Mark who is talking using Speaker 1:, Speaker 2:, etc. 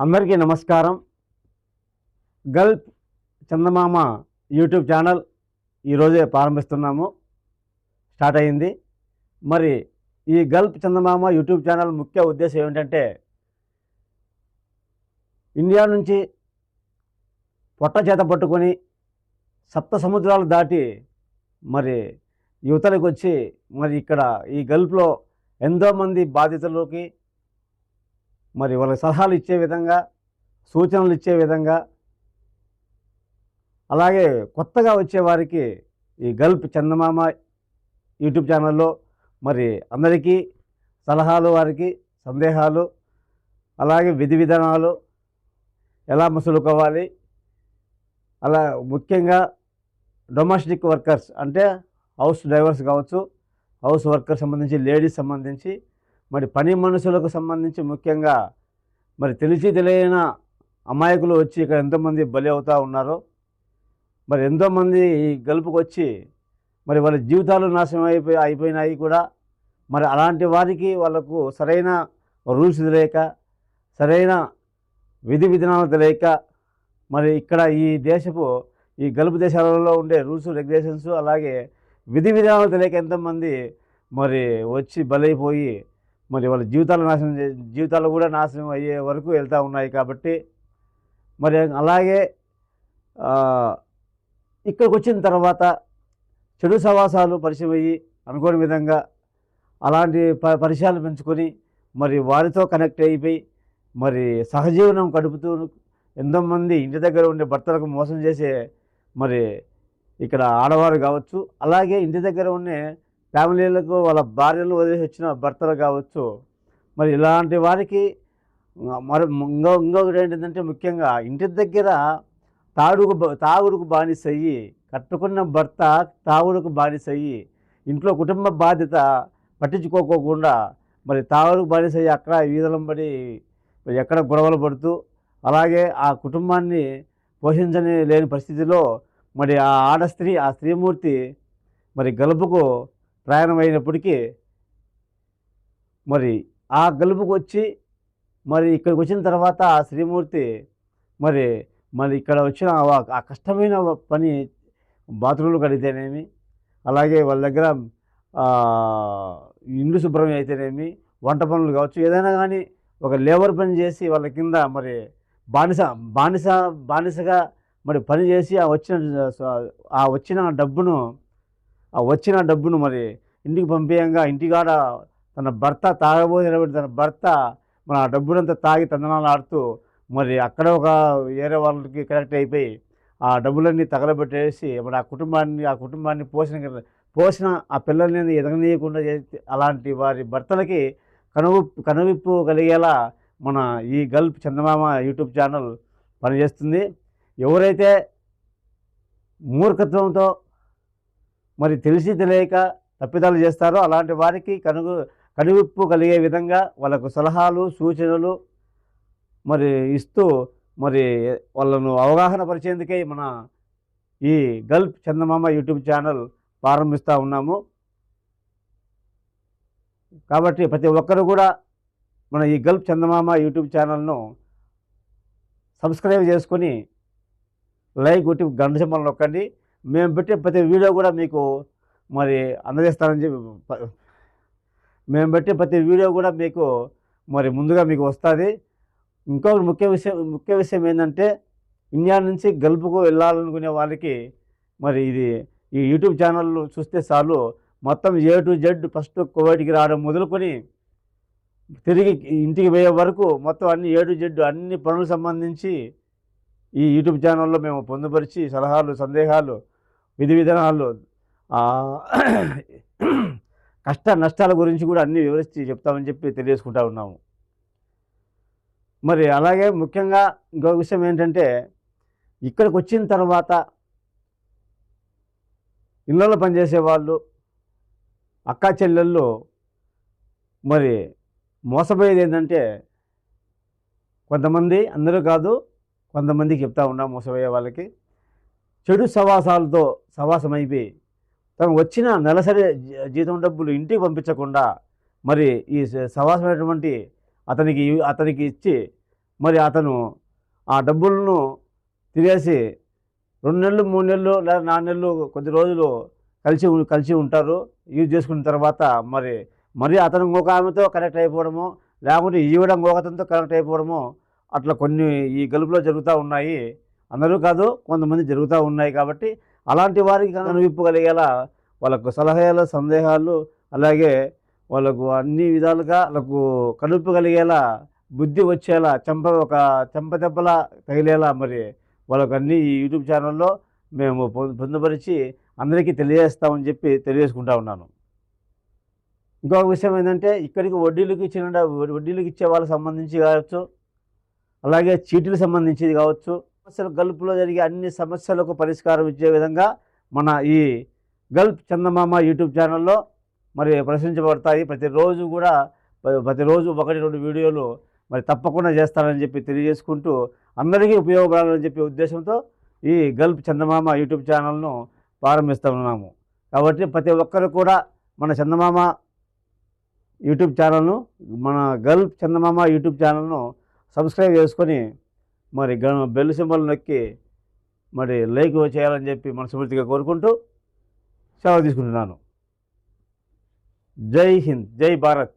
Speaker 1: అందరికీ నమస్కారం. గల్ఫ్ చందమామ YouTube channel ఈరోజే ప్రారంభిస్తున్నాము. స్టార్ట్ అయింది. మరి ఈ గల్ఫ్ చందమామ యూట్యూబ్ ఛానల్ ముఖ్య ఉద్దేశం ఏమిటంటే, ఇండియా నుంచి పొట్ట చేత పట్టుకొని సప్త సముద్రాలు దాటి మరి యువతలకు వచ్చి మరి ఇక్కడ ఈ గల్ఫ్లో ఎంతోమంది బాధితులకి మరి వాళ్ళకి సలహాలు ఇచ్చే విధంగా, సూచనలు ఇచ్చే విధంగా, అలాగే కొత్తగా వచ్చేవారికి ఈ గల్ఫ్ చందమామ యూట్యూబ్ ఛానల్లో మరి అందరికీ సలహాలు, వారికి సందేహాలు, అలాగే విధి విధానాలు ఎలా మసులుకోవాలి, అలా ముఖ్యంగా డొమెస్టిక్ వర్కర్స్ అంటే హౌస్ డ్రైవర్స్ కావచ్చు, హౌస్ వర్కర్స్ సంబంధించి, లేడీస్ సంబంధించి, మరి పని మనుషులకు సంబంధించి ముఖ్యంగా మరి తెలియని అమాయకులు వచ్చి ఇక్కడ ఎంతోమంది బలి అవుతూ ఉన్నారు. మరి ఎంతోమంది ఈ గల్ఫ్కి వచ్చి మరి వాళ్ళ జీవితాలు నాశనం అయిపోయినాయి కూడా. మరి అలాంటి వారికి వాళ్ళకు సరైన రూల్స్ తెలియక, సరైన విధి విధానాలు తెలియక, మరి ఇక్కడ ఈ గల్ఫ్ దేశాలలో ఉండే రూల్స్ రెగ్యులేషన్స్, అలాగే విధి విధానాలు తెలియక ఎంతోమంది మరి వచ్చి బలైపోయి మరి వాళ్ళ జీవితాలు కూడా నాశనం అయ్యే వరకు వెళ్తూ ఉన్నాయి. కాబట్టి మరి అలాగే ఇక్కడికి వచ్చిన తర్వాత చెడు సవాసాలు పరిచయం అయ్యి అనుకోని విధంగా అలాంటి పరిచయాలు పెంచుకొని మరి వారితో కనెక్ట్ అయిపోయి మరి సహజీవనం గడుపుతూ ఎంతోమంది ఇంటి దగ్గర ఉండే భర్తలకు మోసం చేసే మరి ఇక్కడ ఆడవారు కావచ్చు, అలాగే ఇంటి దగ్గర ఉండే ఫ్యామిలీలకు వాళ్ళ భార్యలు వదిలేసి వచ్చిన భర్తలు కావచ్చు. మరి ఇలాంటి వారికి ఇంకొకటి ఏంటంటే, ముఖ్యంగా ఇంటి దగ్గర తాగుడుకు బానిసయ్యి, కట్టుకున్న భర్త తాగుడుకు బానిసయ్యి, ఇంట్లో కుటుంబ బాధ్యత పట్టించుకోకుండా మరి తాగుడుకు బానిసయ్యి అక్కడ వీధులం పడి ఎక్కడ గొడవలు పడుతూ, అలాగే ఆ కుటుంబాన్ని పోషించని లేని పరిస్థితిలో మరి ఆ స్త్రీమూర్తి మరి గల్ఫ్కు ప్రయాణమైనప్పటికీ మరి ఆ గల్ఫ్కు వచ్చి మరి ఇక్కడికి వచ్చిన తర్వాత ఆ శ్రీమూర్తి మరి ఇక్కడ వచ్చిన ఆ కష్టమైన పని, బాత్రూంలు కడిగితేనేమి, అలాగే వాళ్ళ దగ్గర ఇండ్లు శుభ్రం అయితేనేమి, వంట పనులు కావచ్చు, ఏదైనా కానీ ఒక లేబర్ పని చేసి వాళ్ళ కింద మరి బానిసగా మరి పని చేసి వచ్చిన డబ్బును మరి ఇంటికి పంపేయంగా, ఇంటికాడ తన భర్త తాగబోయినటువంటి తన భర్త మన ఆ డబ్బునంతా తాగి తందనాలు ఆడుతూ మరి అక్కడ ఒక వేరే వాళ్ళకి కనెక్ట్ అయిపోయి ఆ డబ్బులన్నీ తగలబెట్టేసి మరి ఆ కుటుంబాన్ని పోషణ ఆ పిల్లల్ని ఎదగనీయకుండా చేసి అలాంటి వారి భర్తలకి కనువిప్పు కలిగేలా మన ఈ గల్ఫ్ చందమామ యూట్యూబ్ ఛానల్ పనిచేస్తుంది. ఎవరైతే మూర్ఖత్వంతో మరి తెలియక తప్పిదాలు చేస్తారో అలాంటి వారికి కనువిప్పు కలిగే విధంగా వాళ్ళకు సలహాలు, సూచనలు మరి ఇస్తూ మరి వాళ్ళను అవగాహన పరిచేందుకే మన ఈ గల్ఫ్ చందమామ యూట్యూబ్ ఛానల్ ప్రారంభిస్తూ ఉన్నాము. కాబట్టి ప్రతి ఒక్కరు కూడా మన ఈ గల్ఫ్ చందమామ యూట్యూబ్ ఛానల్ను సబ్స్క్రైబ్ చేసుకొని లైక్ కొట్టి గంట సింబల్ నొక్కండి. మేము పెట్టే ప్రతి వీడియో కూడా మీకు మరి అందజేస్తానని చెప్పి మేము పెట్టే ప్రతి వీడియో కూడా మీకు మరి ముందుగా మీకు వస్తుంది. ఇంకొక ముఖ్య విషయం ఏంటంటే, ఇండియా నుంచి గల్ఫ్కు వెళ్ళాలనుకునే వాళ్ళకి మరి ఈ యూట్యూబ్ ఛానల్ చూస్తే చాలు, మొత్తం A to Z ఫస్ట్ కువైట్కి రావడం మొదలుకొని తిరిగి ఇంటికి పోయే వరకు మొత్తం అన్ని A to Z అన్ని పనులకు సంబంధించి ఈ యూట్యూబ్ ఛానల్లో మేము పొందుపరిచి సలహాలు, సందేహాలు, విధి విధానాలు, కష్ట నష్టాల గురించి కూడా అన్నీ వివరించి చెప్తామని చెప్పి తెలియజేసుకుంటా ఉన్నాము. మరి అలాగే ముఖ్యంగా ఇంకొక విషయం ఏంటంటే, ఇక్కడికి వచ్చిన తర్వాత ఇళ్ళలో పనిచేసే వాళ్ళు, అక్కా చెల్లెళ్ళు మరి మోసపోయేది ఏంటంటే, కొంతమంది, అందరూ కాదు, కొంతమందికి చెప్తా ఉన్నాం మోసపోయే వాళ్ళకి, చెడు సవాసాలతో సవాసమైపోయి తను వచ్చిన నెలసరి జీతం డబ్బులు ఇంటికి పంపించకుండా మరి ఈ సవాసమైనటువంటి అతనికి ఇచ్చి మరి అతను ఆ డబ్బులను తినేసి 2 నెలలు 3 నెలలు లేదా 4 నెలలు కొద్ది రోజులు కలిసి ఉంటారు. యూజ్ చేసుకున్న తర్వాత మరి అతను ఇంకొక ఆమెతో కనెక్ట్ అయిపోవడము, లేకుంటే ఈవిడ ఇంకొకతనితో కనెక్ట్ అయిపోవడము, అట్లా కొన్ని ఈ గల్ఫ్లో జరుగుతూ ఉన్నాయి. అందరూ కాదు, కొంతమంది జరుగుతూ ఉన్నాయి. కాబట్టి అలాంటి వారికి కనువిప్పు కలిగేలా వాళ్ళకు సలహాలు, సందేహాలు, అలాగే వాళ్ళకు అన్ని విధాలుగా వాళ్ళకు కనువిప్పు కలిగేలా, బుద్ధి వచ్చేలా, చెంపదెబ్బలా తగిలేలా మరి వాళ్ళకు అన్నీ ఈ యూట్యూబ్ ఛానల్లో మేము పొందుపరిచి అందరికీ తెలియజేస్తామని చెప్పి తెలియజేసుకుంటా ఉన్నాను. ఇంకొక విషయం ఏంటంటే, ఇక్కడికి వడ్డీలకు ఇచ్చే వాళ్ళకి సంబంధించి కావచ్చు, అలాగే చీటీలకు సంబంధించి కావచ్చు, సమస్యలు గల్ఫ్లో జరిగే అన్ని సమస్యలకు పరిష్కారం ఇచ్చే విధంగా మన ఈ గల్ఫ్ చందమామ యూట్యూబ్ ఛానల్లో మరి ప్రశ్నించబడతాయి. ప్రతిరోజు 1-2 వీడియోలు మరి తప్పకుండా చేస్తానని చెప్పి తెలియజేసుకుంటూ, అందరికీ ఉపయోగపడాలని చెప్పే ఉద్దేశంతో ఈ గల్ఫ్ చందమామ యూట్యూబ్ ఛానల్ను ప్రారంభిస్తున్నాము. కాబట్టి ప్రతి ఒక్కరు కూడా మన చందమామ యూట్యూబ్ ఛానల్ను, మన గల్ఫ్ చందమామ యూట్యూబ్ ఛానల్ను సబ్స్క్రైబ్ చేసుకొని మరి బెల్ సింబల్ నొక్కి మరి లైక్ చేయాలని చెప్పి మనస్ఫూర్తిగా కోరుకుంటూ సెలవు తీసుకుంటున్నాను. జై హింద్, జై భారత్.